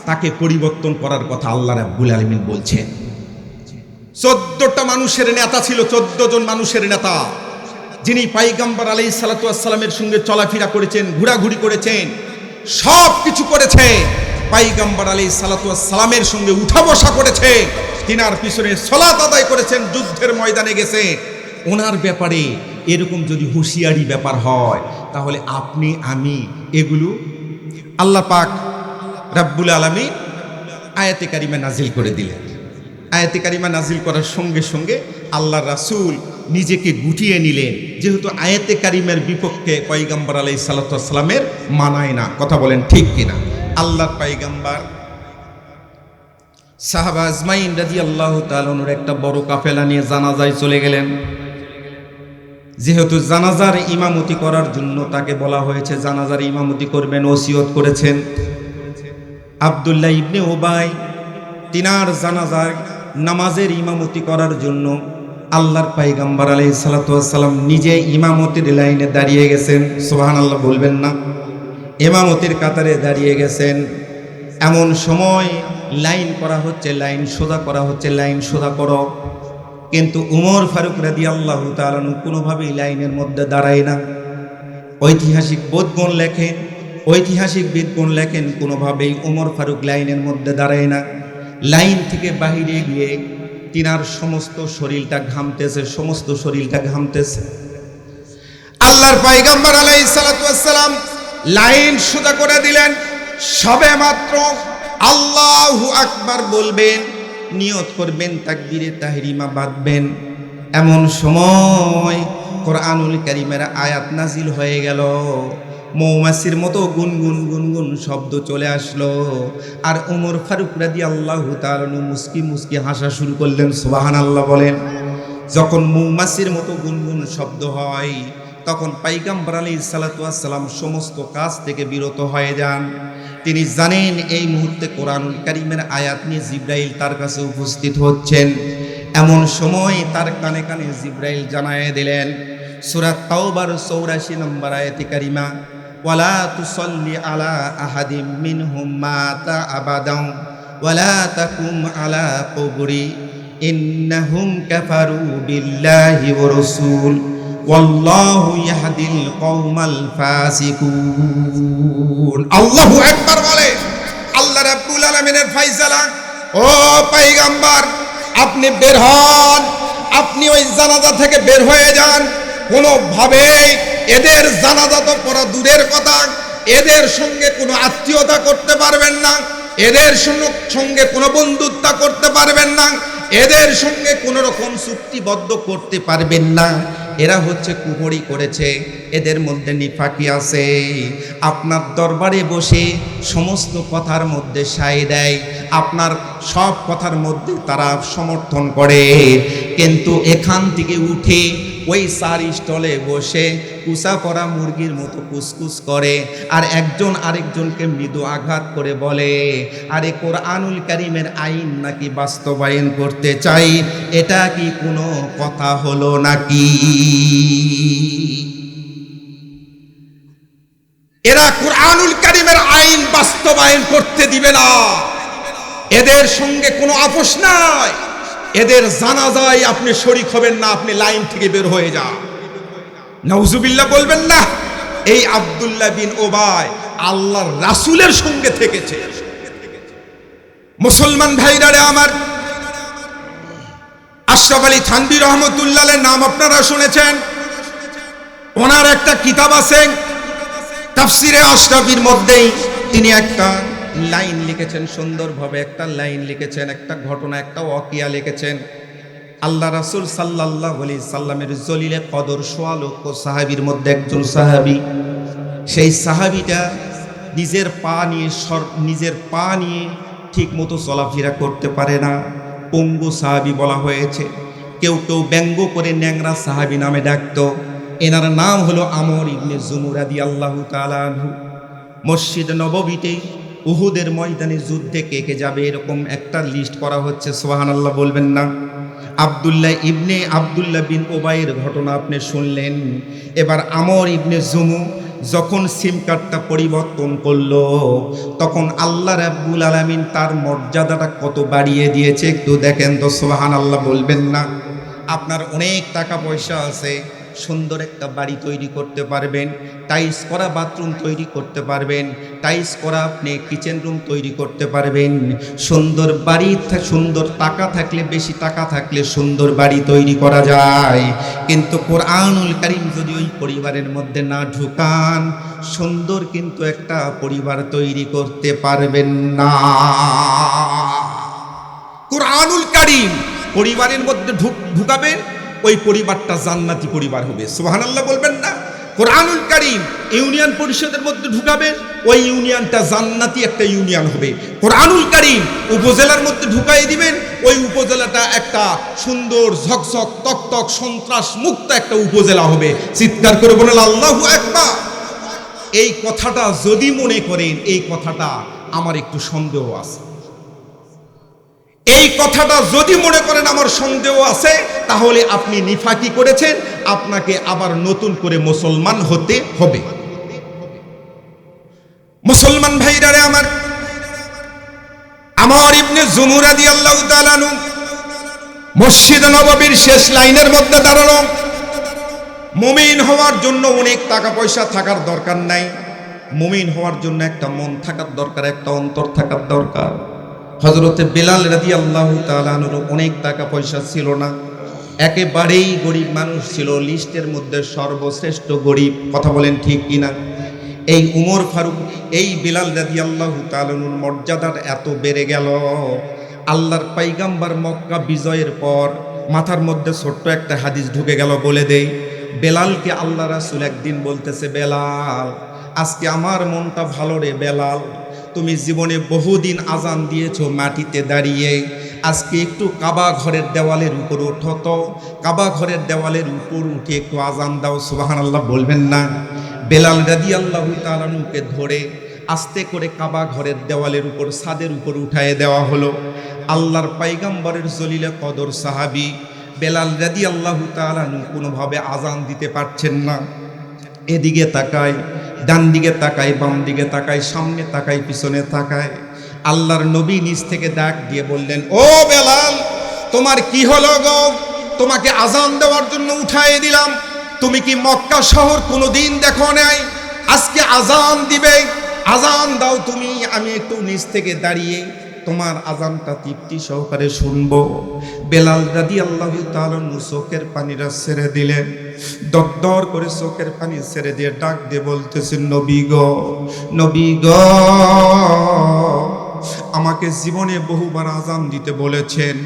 তাকে পরিবর্তন করার কথা আল্লাহ রাব্বুল আলামিন বলছেন। 14টা মানুষের নেতা ছিল, 14 জন মানুষের নেতা, যিনি পয়গম্বর আলাইহিস সালাতু ওয়াস সালামের সঙ্গে চলাফেরা করেছেন, ঘোরাঘুরি করেছেন, সব কিছু করেছে। পয়গম্বর আলাইহিস সালাতু ওয়াস সালামের সঙ্গে উঠা বসা করেছে, তিনার পিছনে সালাত আদায় করেছেন, যুদ্ধের ময়দানে গেছে। ওনার ব্যাপারে এরকম যদি হুঁশিয়ারি ব্যাপার হয়, তাহলে আপনি আমি এগুলো আল্লাহ পাক রাব্বুল আলামিন আয়াতে কারিমা নাজিল করে দিলেন। আয়াতে কারিমা নাজিল করার সঙ্গে সঙ্গে আল্লাহ রাসূল নিজেকে গুটিয়ে নিলেন, যেহেতু আয়াতে কারিমের বিপক্ষে পয়গম্বর আলাইহিস সালাতু ওয়াস সালামের মানায় না। কথা বলেন ঠিক কিনা? আল্লাহর পয়গম্বর সাহাবা আজমাইন রাদিয়াল্লাহু তাআলা আনহুর একটা বড় কাফেলা নিয়ে জানাজায় চলে গেলেন। যেহেতু জানাজার ইমামতি করার জন্য তাকে বলা হয়েছে, জানাজার ইমামতি করবেন, ওসিয়ত করেছেন। আব্দুল্লাহ ইবনে ওবাই তিনার জানাজার নামাজের ইমামতি করার জন্য আল্লাহর পয়গম্বর আলাইহিস সালাতু ওয়াস সালাম নিজে ইমামতির লাইনে দাঁড়িয়ে গেছেন। সুবহানাল্লাহ বলবেন না? ইমামতির কাতারে দাঁড়িয়ে গেছেন। এমন সময় লাইন করা হচ্ছে, লাইন সোজা করা হচ্ছে, লাইন সোজা করো। কিন্তু উমর ফারুক রাদিয়াল্লাহু তাআলা কোনোভাবেই লাইনের মধ্যে দাঁড়ায় না। ঐতিহাসিক বোধগণ লেখেন, ঐতিহাসিক বিদগণ লেখেন, কোনোভাবেই উমর ফারুক লাইনের মধ্যে দাঁড়ায় না। লাইন থেকে বাহিরে গিয়ে তিনার সমস্ত শরীরটা ঘামতেছে, সমস্ত শরীরটা ঘামতেছে। আল্লাহর পয়গম্বর আলাইহিস সালাতু ওয়াস সালাম লাইন সোজা করে দিলেন। সবে মাত্র আল্লাহু আকবার বলবেন, নিয়ত করবেন, তাকবীরে তাহরিমা বাঁধবেন, এমন সময় কোরআনুল কারীমের আয়াত নাজিল হয়ে গেল। মৌমাছির মতো গুনগুন গুনগুন শব্দ চলে আসলো, আর উমর ফারুক রাদিয়াল্লাহু তাআলা মুস্কি মুস্কি হাসা শুরু করলেন। সুবহানাল্লাহ বলেন। যখন মৌমাছির মতো গুনগুন শব্দ হয়, তখন পয়গম্বর আলাইহিস সালাতু ওয়াস সালাম সমস্ত কাজ থেকে বিরত হয়ে যান। তিনি জানেন এই মুহূর্তে কোরআনুল কারীমের আয়াত নিয়ে জিবরাইল তার কাছে উপস্থিত হচ্ছেন। এমন সময় তার কানে কানে জিবরাইল জানায় দিলেন সূরা তাওবার 84 নম্বর আয়াতে কারিমা, ওয়ালা তুসাল্লি আলা আহাদিম মিনহুম মাতা আবাদাও ওয়ালা তাকুম আলা কবরি ইন্নাহুম কাফারু বিল্লাহি ওয়া রাসূল ওয়াল্লাহু ইয়াহদিল কওমাল ফাসিকুন। আল্লাহু আকবার বলে। আল্লাহ রাব্বুল আলামিনের ফয়সালা, ও পয়গম্বর আপনি বের হন, আপনি ওই জানাজা থেকে বের হয়ে যান। কোনোভাবে এদের জানাজা তো পড়া দূরের কথা, এদের সঙ্গে কোনো আত্মীয়তা করতে পারবেন না, এদের সঙ্গে কোনো বন্ধুত্ব করতে পারবেন না, এদের সঙ্গে কোনো রকম চুক্তিবদ্ধ করতে পারবেন না। এরা হচ্ছে কুফরি করেছে, এদের মধ্যে নিফাকি আছে। আপনার দরবারে বসে সমস্ত কথার মধ্যে সায় দেয়, আপনার সব কথার মধ্যে তারা সমর্থন করে, কিন্তু এখান থেকে উঠে ওই চার স্টলে বসে কুসা পরা মুরগির মতো কুসকুস করে আর একজন আরেকজনকে মৃদু আঘাত করে বলে, আরে কোরআনুল কারীমের আইন নাকি বাস্তবায়ন করতে চাই, এটা কি কোনো কথা হলো নাকি? এরা কোরআনুল কারীমের আইন বাস্তবায়ন করতে দিবে না, এদের সঙ্গে কোনো আপোষ নাই, এদের জানাজায় আপনি শরীক হবেন না, আপনি লাইন থেকে বের হয়ে যান। নাউজুবিল্লাহ বলবেন না। এই আব্দুল্লাহ বিন ওবাই আল্লাহর রাসূলের সঙ্গে থেকেছে। মুসলমান ভাইরা আমার, আশরাফ আলী থানভী রহমতুল্লাহের নাম আপনারা শুনেছেন। ওনার একটা কিতাব আছে তাফসিরে আশরাফির মধ্যেই তিনি একটা লাইন লিখেছেন, সুন্দরভাবে একটা লাইন লিখেছেন, একটা ঘটনা, একটা ওয়াকিয়া লিখেছেন। আল্লাহ রাসূল সাল্লাল্লাহু আলাইহি সাল্লামের জলিলে কদর সোয়া লক্ষ সাহাবীর মধ্যে একজন সাহাবী, সেই সাহাবীটা নিজের পা নিয়ে ঠিক মতো চলাফেরা করতে পারে না, পঙ্গু সাহাবী বলা হয়েছে। কেউ কেউ ব্যঙ্গ করে ন্যাংরা সাহাবী নামে ডাকতো। এনার নাম হলো আমর ইবনে জুমু রাদিয়াল্লাহু তাআলা আনহু। মসজিদ নববীতে উহুদের ময়দানে যুদ্ধে কে কে যাবে এরকম একটা লিস্ট করা হচ্ছে, সুবহানাল্লাহ বলবেন না। আব্দুল্লাহ বিন ওবাইয়ের ঘটনা আপনি শুনলেন। এবার আমর ইবনে জুমু যখন সিম কার্ডটা পরিবর্তন করলো, তখন আল্লাহ রাব্বুল আলামিন তার মর্যাদাটা কত বাড়িয়ে দিয়েছে একটু দেখেন তো, সুবহানাল্লাহ বলবেন না। আপনার অনেক টাকা পয়সা আছে, সুন্দর একটা বাড়ি তৈরি করতে পারবেন, টাইলস করা বাথরুম তৈরি করতে পারবেন, টাইলস করা আপনি কিচেন রুম তৈরি করতে পারবেন। সুন্দর বাড়ি, সুন্দর টাকা থাকলে, বেশি টাকা থাকলে সুন্দর বাড়ি তৈরি করা যায়। কিন্তু কোরআনুল কারীম যদি ওই পরিবারের মধ্যে না ঢুকান, সুন্দর কিন্তু একটা পরিবার তৈরি করতে পারবেন না। কোরআনুল কারীম পরিবারের মধ্যে ঢুকাবেন, ওই পরিবারটা জান্নাতি পরিবার হবে, সুবহানাল্লাহ বলবেন না। কোরআনুল কারীম ইউনিয়ন পরিষদের মধ্যে ঢুকাবেন, ওই ইউনিয়নটা জান্নাতি একটা ইউনিয়ন হবে। কোরআনুল কারীম উপজেলার মধ্যে ঢুকাই দিবেন, ওই উপজেলাটা একটা সুন্দর ঝকঝক তকতক সন্ত্রাস মুক্ত একটা উপজেলা হবে। চিৎকার করে বলেন আল্লাহু আকবার। এই কথাটা যদি মনে করেন, এই কথাটা আমার একটু সন্দেহ আছে, এই কথাটা যদি মনে করেন আমার সন্দেহ আছে, তাহলে আপনি নিফাকি করেছেন, আপনাকে আবার নতুন করে মুসলমান হতে হবে। মুসলমান ভাইরা আমার ইবনে জুমু রাদিয়াল্লাহু তাআলা আনহু মসজিদ নববীর শেষ লাইনের মধ্যে দাঁড়ানো। মুমিন হওয়ার জন্য অনেক টাকা পয়সা থাকার দরকার নাই, মুমিন হওয়ার জন্য একটা মন থাকার দরকার, একটা অন্তর থাকার দরকার। হযরতে বেলাল রাদিয়াল্লাহু তাআলা আনহু অনেক টাকা পয়সা ছিল না, একেবারেই গরিব মানুষ ছিল, লিস্টের মধ্যে সর্বশ্রেষ্ঠ গরিব। কথা বলেন ঠিক কিনা? এই উমর ফারুক, এই বেলাল রাদিয়াল্লাহু তাআলা আনহুর মর্যাদাটা এত বেড়ে গেল, আল্লাহর পয়গম্বর মক্কা বিজয়ের পর মাথার মধ্যে ছোট্ট একটা হাদিস ঢুকে গেল, বলে দেই। বেলালকে আল্লাহ রাসূল একদিন বলতেছে, বেলাল আজকে আমার মনটা ভালো রে বেলাল, তুমি জীবনে বহুদিন আজান দিয়েছো মাটিতে দাঁড়িয়ে, আজকে একটু কাবা ঘরের দেওয়ালের উপর ওঠো তো, কাবা ঘরের দেওয়ালের উপর উঠে একটু আজান দাও। সুবহানাল্লাহ বলবেন না। বেলাল রাদিয়াল্লাহু তাআলা আনহুকে ধরে আস্তে করে কাবা ঘরের দেওয়ালের উপর, ছাদের উপর উঠায়ে দেওয়া হলো। আল্লাহর পয়গম্বরের জলিলে কদর সাহাবী বেলাল রাদিয়াল্লাহু তাআলা আনহু কোনোভাবে আজান দিতে পারছেন না। এদিকে তাকায়, ডান দিকে তাকায়, বাম দিকে তাকায়, সামনে তাকায়, পিছনে তাকায়। আল্লাহর নবী নিজ থেকে ডাক দিয়ে বললেন, ও বেলাল তোমার কি হলো গো? তোমাকে আজান দেওয়ার জন্য উঠায়ে দিলাম, তুমি কি মক্কা শহর কোনোদিন দেখো নাই? আজকে আজান দিবে, আজান দাও তুমি, আমি একটু নিচ থেকে দাঁড়িয়ে তোমার আজানটা তৃপ্তি সহকারে শুনবো। বেলাল রাদিয়াল্লাহু তাআলা চোখের পানিটা ছেড়ে দিলেন, দরদর করে চোখের পানি ছেড়ে দিয়ে ডাক দিয়ে বলতেছেন, নবী গো, নবী গো, আমাকে জীবনে বহুবার আজান দিতে বলেছেন,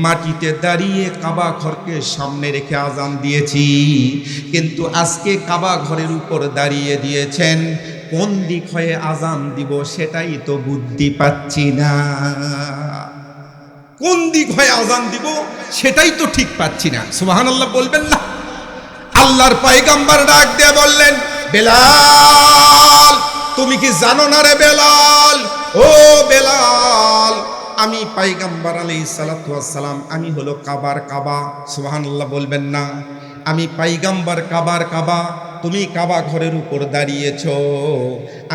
মাটিতে দাঁড়িয়ে কাবা ঘরকে সামনে রেখে আজান দিয়েছি, কিন্তু আজকে কাবা ঘরের উপর দাঁড়িয়ে দিয়েছেন, কোন দিক হয়ে আজান দিব সেটাই তো বুদ্ধি পাচ্ছি না। কোন দিক হয়ে আজান দিব সেটাই তো ঠিক পাচ্ছি না। সুবহানাল্লাহ বলবেন না? আল্লাহর পয়গম্বর ডাক দিয়ে বললেন, বেলাল তুমি কি জানো না রে বেলাল, ও বেলাল, আমি পয়গম্বর আলাইহিস সালাতু ওয়াস সালাম, আমি হলো কাবার কাবা। সুবহানাল্লাহ বলবেন না? আমি পয়গম্বর কাবার কাবা, তুমি কাবা ঘরের উপর দাঁড়িয়েছো,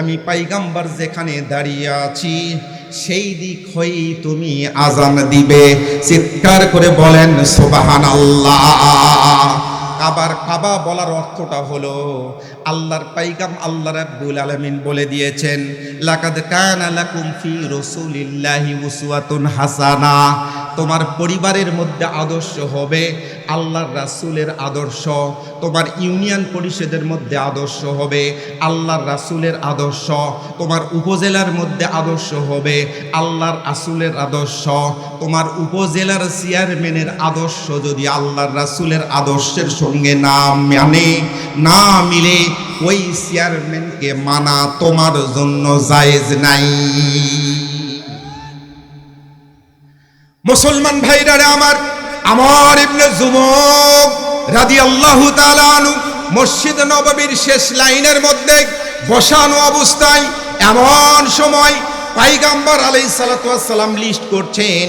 আমি পয়গম্বর যেখানে দাঁড়িয়ে আছি সেই দিক হয়েই তুমি আজান দিবে। চিৎকার করে বলেন সুবহানাল্লাহ। কাবার কাবা বলার অর্থটা হলো আল্লাহর পয়গাম আল্লাহ রাব্বুল আলামিন বলে দিয়েছেন, লাকাদ কানা লাকুম ফি রাসূলিল্লাহি উসওয়াতুন হাসানা। তোমার পরিবারের মধ্যে আদর্শ হবে আল্লাহর রাসূলের আদর্শ, তোমার ইউনিয়ন পরিষদের মধ্যে আদর্শ হবে আল্লাহর রাসূলের আদর্শ, তোমার উপজেলার মধ্যে আদর্শ হবে আল্লাহর রাসূলের আদর্শ, তোমার উপজেলার চেয়ারম্যানের আদর্শ যদি আল্লাহর রাসূলের আদর্শের সঙ্গে না মিলে ওই চেয়ারম্যানকে মানা তোমার জন্য জায়েজ নাই। মুসলমান ভাইরা আমার, আমর ইবনে জুমুহ রাদিয়াল্লাহু তাআলা আনহু মসজিদ নববীর শেষ লাইনের মধ্যে বসানো অবস্থায় এমন সময় পয়গম্বর আলাইহিস সালাতু ওয়াস সালাম লিস্ট করছেন,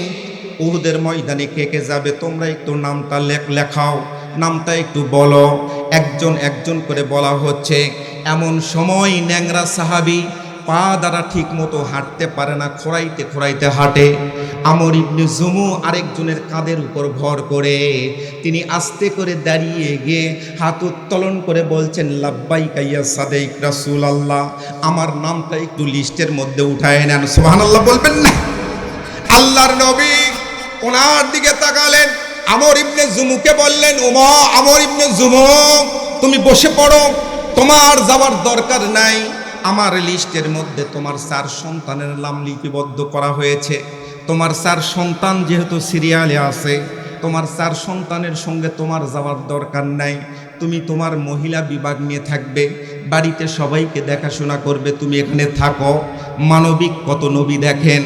উহুদের ময়দানে কে কে যাবে তোমরা একটু নামটা লেখাও, নামটা একটু বলো। একজন একজন করে বলা হচ্ছে। এমন সময় ন্যাংরা সাহাবী, পা দ্বারা ঠিক মতো হাঁটতে পারে না, খোঁড়াইতে খোঁড়াইতে হাঁটে। আমর ইবনে জুমু আরেকজনের কাঁধের উপর ভর করে তিনি আস্তে করে দাঁড়িয়ে গিয়ে হাত উত্তোলন করে বলছেন, লাব্বাইকা ইয়া সাদিক রাসূলুল্লাহ, আমার নামটা একটু লিস্টের মধ্যে উঠায় নেন। সুবহানাল্লাহ বলবেন না? আল্লাহর নবী ওনার দিকে তাকালেন, আমর ইবনে জুমুকে বললেন, ওমা আমর ইবনে জুমু, তুমি বসে পড়ো, তোমার যাওয়ার দরকার নাই। আমার লিস্টের মধ্যে তোমার 4 সন্তানের নাম লিপিবদ্ধ করা হয়েছে। তোমার 4 সন্তান যেহেতু সিরিয়ালে আছে, তোমার 4 সন্তানের সঙ্গে তোমার যাওয়ার দরকার নাই। তুমি তোমার মহিলা বিভাগ নিয়ে থাকবে, বাড়িতে সবাইকে দেখাশোনা করবে, তুমি এখানে থাকো। মানবিক কত নবী দেখেন।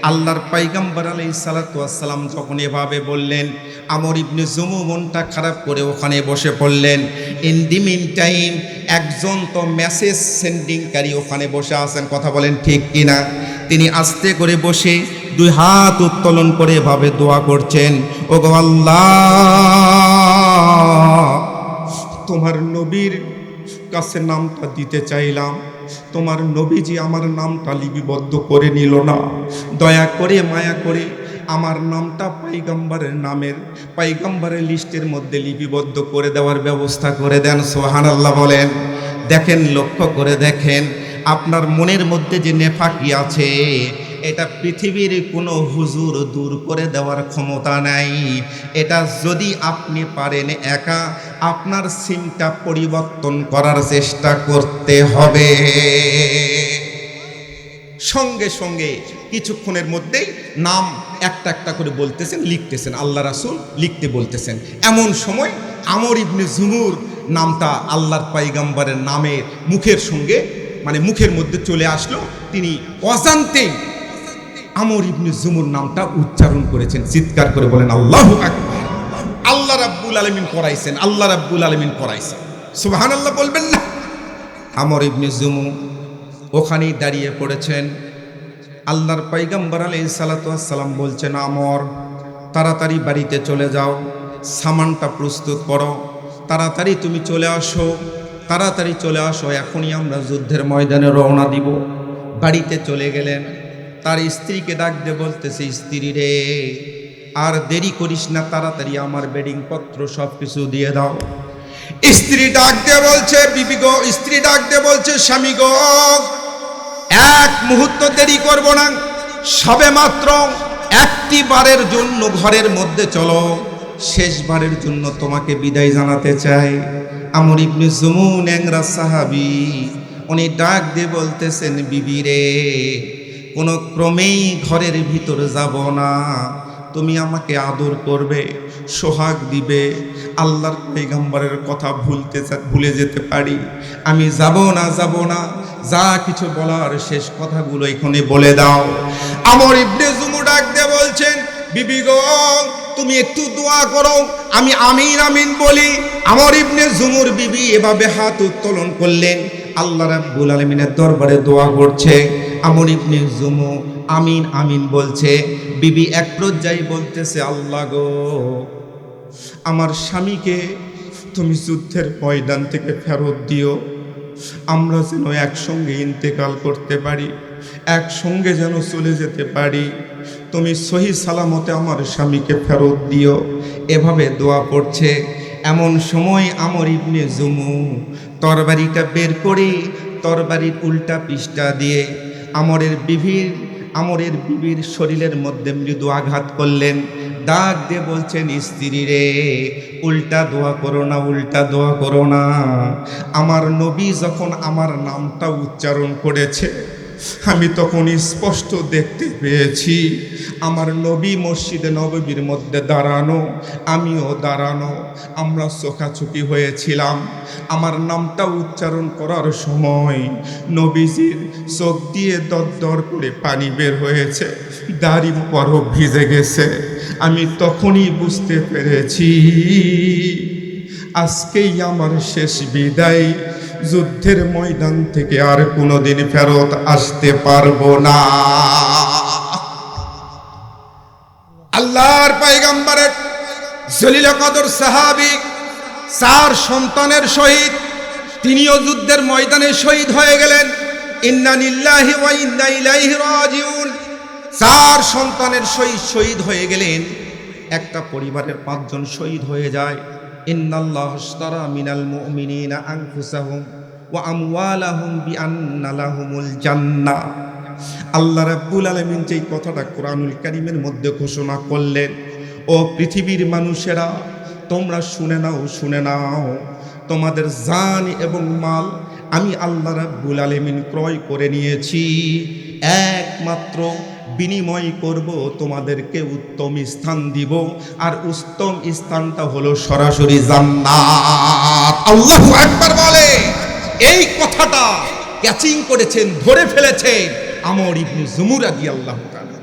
আল্লাহর পয়গম্বর আলাইহিস সালাতু ওয়াস সালাম যখন এভাবে বললেন, আমর ইবনে জুমু মনটা খারাপ করে ওখানে বসে পড়লেন। ইন দি মিন টাইম একজন তো মেসেজ সেন্ডিংকারী ওখানে বসে আছেন, কথা বলেন ঠিক কিনা? তিনি আস্তে করে বসে 2 হাত উত্তোলন করে এভাবে দোয়া করছেন, ওগো আল্লাহ, তোমার নবীর কাছে নামটা দিতে চাইলাম, তোমার নবীজি আমার নামটা লিপিবদ্ধ করে নিল না, দয়া করে মায়া করে আমার নামটা পয়গম্বরের লিস্টের মধ্যে লিপিবদ্ধ করে দেওয়ার ব্যবস্থা করে দেন। সুবহানাল্লাহ বলেন। দেখেন, লক্ষ্য করে দেখেন, আপনার মনের মধ্যে যে নেফাকি আছে এটা পৃথিবীর কোনো হুজুর দূর করে দেওয়ার ক্ষমতা নাই। এটা যদি আপনি পারেন একা আপনার সিমটা পরিবর্তন করার চেষ্টা করতে হবে। সঙ্গে সঙ্গে কিছুক্ষণের মধ্যেই নাম একটা একটা করে বলতেছেন, লিখতেছেন, আল্লাহ রাসূল লিখতে বলতেছেন। এমন সময় আমর ইবনে জুমুর নামটা আল্লাহর পয়গম্বরের নামের মুখের সঙ্গে মুখের মধ্যে চলে আসলো। তিনি অজান্তেই আমর ইবনে জুমুর নামটা উচ্চারণ করেছেন। চিৎকার করে বলেন আল্লাহু আকবার। আল্লাহ রাব্বুল আলামিন পড়াইছেন, আল্লাহ রাব্বুল আলামিন পড়াইছেন। সুবহানাল্লাহ বলবেন না? আমর ইবনে জুমু ওখানেই দাঁড়িয়ে পড়েছেন। আল্লাহর পয়গম্বর আলাইহিস সালাতু ওয়াস সালাম বলছেন, আমর তাড়াতাড়ি বাড়িতে চলে যাও, সামানটা প্রস্তুত করো, তাড়াতাড়ি তুমি চলে আসো, তাড়াতাড়ি চলে আসো, এখনই আমরা যুদ্ধের ময়দানে রওনা দিব। বাড়িতে চলে গেলেন। তার স্ত্রীকে ডাক দিয়ে বলতেছে, স্ত্রী রে, আর দেরি করিস না, তাড়াতাড়ি আমার বেডিং পত্র সব কিছু দিয়ে দাও। স্ত্রী ডাক দিয়ে বলছে, বিবি গো, স্ত্রী ডাক দিয়ে বলছে, স্বামী গো, এক মুহূর্ত দেরি করব না, সবে মাত্র একটি বারের জন্য ঘরের মধ্যে চলো, শেষবারের জন্য তোমাকে বিদায় জানাতে চাই। আমর ইবনে জুমু ন্যাংরা সাহাবী, উনি ডাক দিয়ে বলতেছেন, বিবি রে, কোনো ক্রমেই ঘরের ভিতরে যাব না, তুমি আমাকে আদর করবে, সোহাগ দিবে। আল্লাহর পয়গম্বরের কথা ভুলে যেতে পারি, আমি যাব না, যা কিছু বলার শেষ কথাগুলো এখানে বলে দাও। আমর ইবনে জুমু ডাক দিয়ে বলছেন, বিবি গো, তুমি একটু দোয়া করো, আমি আমিন আমিন বলি। আমর ইবনে জুমুর বিবি এভাবে হাত উত্তোলন করলেন, আল্লাহ রাব্বুল আলামিনের দরবারে দোয়া করছে। আমর ইবনে জুমু আমিন আমিন বলছে। বিবি এক পর্যায়ে বলতেছে, আল্লাহ গো, আমার স্বামীকে তুমি যুদ্ধের ময়দান থেকে ফেরত দিও, আমরা যেন একসঙ্গে ইন্তেকাল করতে পারি, একসঙ্গে যেন চলে যেতে পারি। তুমি সহি সালামতে আমার স্বামীকে ফেরত দিও। এভাবে দোয়া পড়ছে। এমন সময় আমর ইবনে জুমু তরবারিটা বের করে তরবারির উল্টা পৃষ্ঠা দিয়ে আমরের বিবির শরীরের মধ্যে মৃদু আঘাত করলেন। দাগ দিয়ে বলছেন, স্ত্রী রে, উল্টা দোয়া করো না, উল্টা দোয়া করো না। আমার নবী যখন আমার নামটা উচ্চারণ করেছে, আমি তখন স্পষ্ট দেখতে পেয়েছি আমার নবী মসজিদে নববীর মধ্যে দাঁড়ানো, আমিও দাঁড়ানো, আমরা চোখাচোখি হয়েছিলাম। আমার নামটা উচ্চারণ করার সময় নবীজির চোখ দিয়ে দরদর করে পানি বের হয়েছে, দাড়ি পরও ভিজে গেছে। আমি তখনই বুঝতে পেরেছি আজকেই আমার শেষ বিদায়, যুদ্ধের ময়দান থেকে আর কোনোদিন ফেরত আসতে পারবো না। আল্লাহর পয়গম্বরের জলিল কদর সাহাবী, 4 সন্তানের শহীদ, তিনিও যুদ্ধের ময়দানে শহীদ হয়ে গেলেন। ইন্না লিল্লাহি ওয়া ইন্না ইলাইহি রাজিউন। 4 সন্তানের শহীদ হয়ে গেলেন। একটা পরিবারের 5 জন শহীদ হয়ে যায়। ইন্নাল্লাহা আশতারা মিনাল মুমিনিনা আনফুসাহুম ওয়া আমওয়ালাহুম বিআন্না লাহুমুল জান্নাহ। আল্লাহ রাব্বুল আলামিন যেই কথাটা কোরআনুল কারীমের মধ্যে ঘোষণা করলেন, ও পৃথিবীর মানুষেরা তোমরা শুনে নাও, তোমাদের জান এবং মাল আমি আল্লাহ রাব্বুল আলামিন ক্রয় করে নিয়েছি। একমাত্র বিনিময় করব, তোমাদেরকে উত্তম স্থান দিব, আর উত্তম স্থানটা হলো সরাসরি জান্নাত। আল্লাহু আকবার বলে। এই কথাটা ক্যাচিং করেছেন, ধরে ফেলেছেন আমর ইবনে জুমু রাদিয়াল্লাহু তাআলা।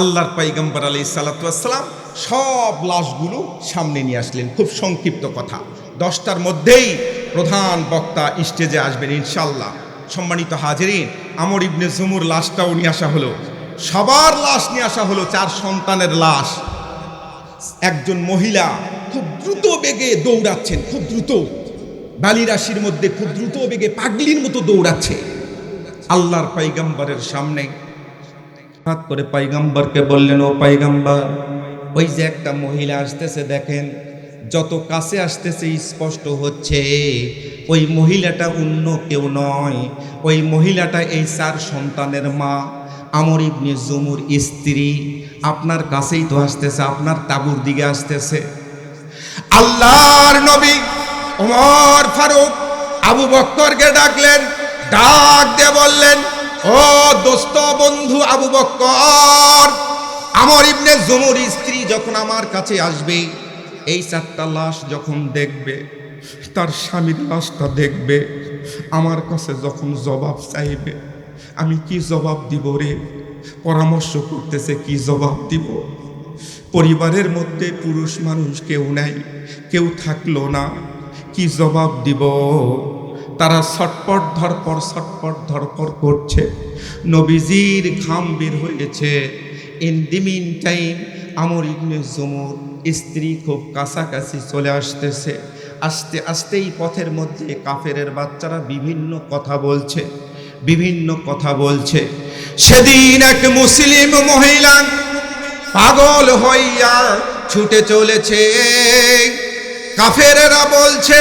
আল্লাহর পয়গম্বর আলাইহিস সালাতু ওয়াস সালাম সব লাশগুলো সামনে নিয়ে আসলেন। খুব সংক্ষিপ্ত কথা, 10টার মধ্যেই প্রধান বক্তা স্টেজে আসবেন ইনশাআল্লাহ। সম্মানিত হাজিরিন, আমর ইবনে জুমুর লাশটাও নিয়ে আসা হলো, সবার লাশ নিয়ে আসা হলো, 4 সন্তানের লাশ। একজন মহিলা খুব দ্রুত বেগে দৌড়াচ্ছেন, খুব দ্রুত, বালিরাশির মধ্যে খুব দ্রুত বেগে পাগলির মতো দৌড়াচ্ছে আল্লাহর পয়গম্বরের সামনে। হাত করে পয়গম্বরকে বললেন, ও পয়গম্বর, ওই যে একটা মহিলা আসতেছে দেখেন, যত কাছে আসতেছে স্পষ্ট হচ্ছে ওই মহিলাটা অন্য কেউ নয়, ওই মহিলাটা এই 4 সন্তানের মা, আমর ইবনে জুমুর স্ত্রী। আপনার কাছেই তো আসতেছে, আপনার তাঁবুর দিকে আসতেছে। আল্লাহর নবী ওমর ফারুক আবু বকরকে ডাকলেন, ডাক দিয়ে বললেন, ও দোস্ত বন্ধু আবু বকর, আমর ইবনে জুমুর স্ত্রী যখন আমার কাছে আসবে, এই 4টা লাশ যখন দেখবে, তার স্বামীর লাশটা দেখবে, আমার কাছে যখন জবাব চাইবে, আমি কি জবাব দিব রে? পরামর্শ করতেছে কি জবাব দিব। পরিবারের মধ্যে পুরুষ মানুষ কেউ নাই, কেউ থাকলো না, কি জবাব দিব? তারা ছটপট ধরপর করছে। নবীজির ঘাম বের হয়েছে। ইন দি মিন টাইম আমর ইবনে জুমুর স্ত্রী খুব কাছাকাছি চলে আসতেছে। আস্তে আস্তেই পথের মধ্যে কাফেরের বাচ্চারা বিভিন্ন কথা বলছে। সেদিন এক মুসলিম মহিলা পাগল হইয়া ছুটে চলেছে। কাফেরেরা বলছে,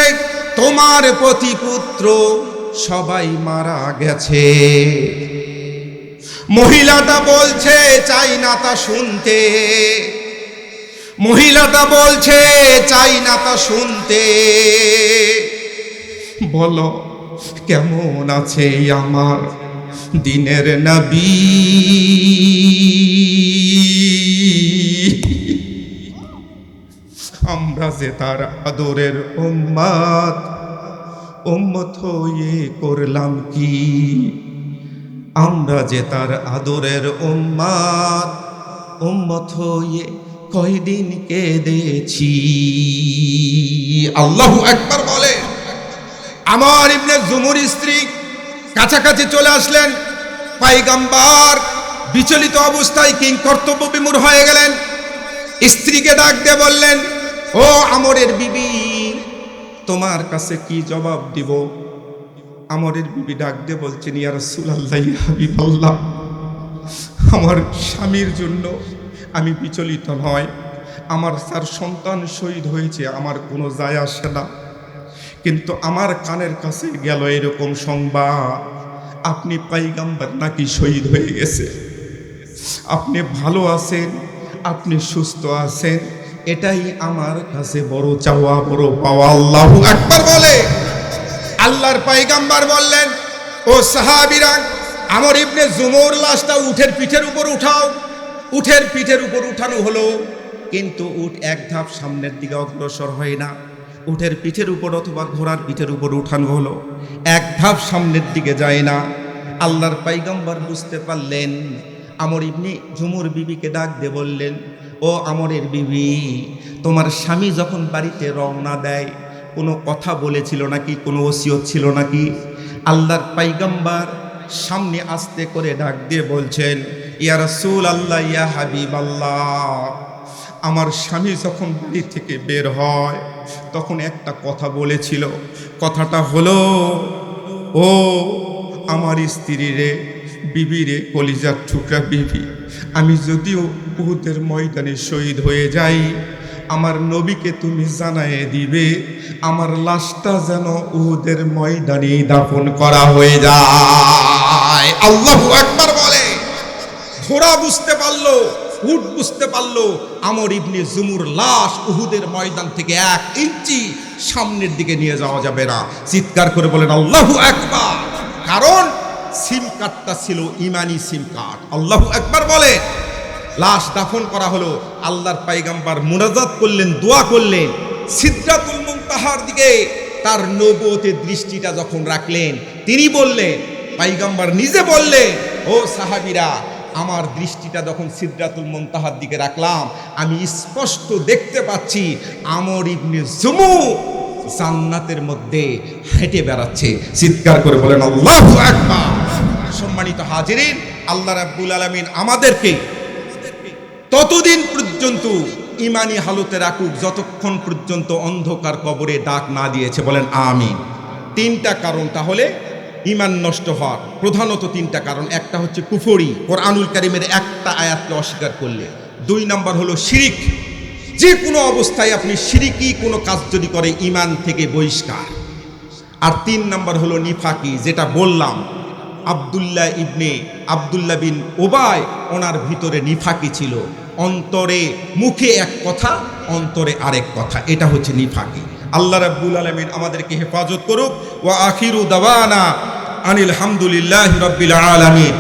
তোমার প্রতিপুত্র সবাই মারা গেছে। মহিলাটা বলছে, চাই না তা শুনতে। বলো, কেমন আছে আমার দিনের নবী? আমরা যে তার আদরের উম্মত হয়ে করলাম কি? আমরা যে তার আদরের উম্মত হয়ে কয়দিন কেঁদেছি। আল্লাহু আকবার বলে। আমার ইবনে জুমুর স্ত্রী কাছাকাছি চলে আসলেন। পয়গম্বর বিচলিত অবস্থায় কিং কর্তব্য বিমূঢ় হয়ে গেলেন। স্ত্রীকে ডাক দিয়ে বললেন, ও আমরের বিবি, তোমার কাছে কি জবাব দিব? আমরের বিবি ডাক দিয়ে বলছেন, ইয়া রাসূলুল্লাহ, ইয়া হাবিবাল্লাহ, আমার স্বামীর জন্য আমি বিচলিত নয়। আমার 4 সন্তান শহীদ হয়েছে, আমার কোনো যায় আসে না, কিন্তু আমার কানের কাছে গেল এরকম সংবাদ, আপনি পয়গম্বর নাকি শহীদ হয়ে গেছে। আপনি ভালো আছেন, আপনি সুস্থ আছেন, এটাই আমার কাছে বড় চাওয়া, বড় পাওয়া। আল্লাহু আকবার বলে। আল্লাহর পয়গম্বর বললেন, ও সাহাবীরা, আমর ইবনে জুমুর লাশটা উটের পিঠের উপর উঠাও। উটের পিঠের উপর উঠানো হলো, কিন্তু উট এক ধাপ সামনের দিকে অগ্রসর হয় না। উটের পিঠের উপর অথবা ঘোড়ার পিঠের উপর উঠানো হলো, এক ধাপ সামনের দিকে যায় না। আল্লাহর পয়গম্বর বুঝতে পারলেন। আমর ইবনে জুমুর বিবিকে ডাক দিয়ে বললেন, ও আমরের বিবি, তোমার স্বামী যখন বাড়িতে রওনা দেয় কোনো কথা বলেছিল নাকি, কোনো ওসিয়ত ছিল নাকি? আল্লাহর পয়গম্বর সামনে আস্তে করে ডাক দিয়ে বলছেন, ইয়া রাসূলুল্লাহ, ইয়া হাবিবাল্লাহ, আমার স্বামী যখন বাড়ি থেকে বের হয় তখন একটা কথা বলেছিল। কথাটা হলো, ও আমার স্ত্রী রে, বিবি রে, কলিজার টুকরা বিবি, আমি যদিও উহুদের ময়দানে শহীদ হয়ে যাই, আমার নবীকে তুমি জানায়ে দিবে আমার লাশটা যেন উহুদের ময়দানে দাফন করা হয়ে যায়। আল্লাহু আকবার বলে। ঘোড়া বুঝতে পারলো, উট বুঝতে পারলো, আমর ইবনে জুমুর লাশ উহুদের ময়দান থেকে 1 ইঞ্চি সামনের দিকে নিয়ে যাওয়া যাবে না। চিৎকার করে বলেন আল্লাহু আকবার। কারণ সিম কার্ডটা ছিল ইমানি সিম কার্ড। আল্লাহু আকবার বলে। লাশ দাফন করা হলো। আল্লাহর পয়গম্বর মুনাজাত করলেন, দোয়া করলেন। সিদরাতুল মুনতাহার দিকে তার নবুয়তের দৃষ্টিটা যখন রাখলেন, তিনি বললেন, পয়গম্বর নিজে বললেন, ও সাহাবীরা, আমার দৃষ্টিটা যখন সিদরাতুল মুনতাহার দিকে রাখলাম, আমি স্পষ্ট দেখতে পাচ্ছি আমর ইবনে জুমু জান্নাতের মধ্যে হেঁটে বেড়াচ্ছে। চিৎকার করে বলেন আল্লাহু আকবার। সম্মানিত হাজিরিন, আল্লাহ রাব্বুল আলামিন আমাদেরকে ততদিন পর্যন্ত ইমানি হালতে রাখুক যতক্ষণ পর্যন্ত অন্ধকার কবরে ডাক না দিয়েছে। বলেন আমিন। 3টা কারণ তাহলে ইমান নষ্ট হওয়ার, প্রধানত 3টা কারণ। একটা হচ্ছে কুফরি, কোরআনুল কারীমের একটা আয়াতকে অস্বীকার করলে। 2 নম্বর হলো শিরিক, যে কোনো অবস্থায় আপনি শিরিকি কোনো কাজ যদি করে ইমান থেকে বহিষ্কার। আর 3 নম্বর হলো নিফাকি, যেটা বললাম, আব্দুল্লাহ বিন উবাই, ওনার ভিতরে নিফাকি ছিল। অন্তরে, মুখে এক কথা, অন্তরে আরেক কথা, এটা হচ্ছে নিফাকি। আল্লাহ রাব্বুল আলামিন আমাদেরকে হেফাজত করুক। ওয়া আখিরু দাওয়ানা আনিল হামদুলিল্লাহি রাব্বিল আলামিন।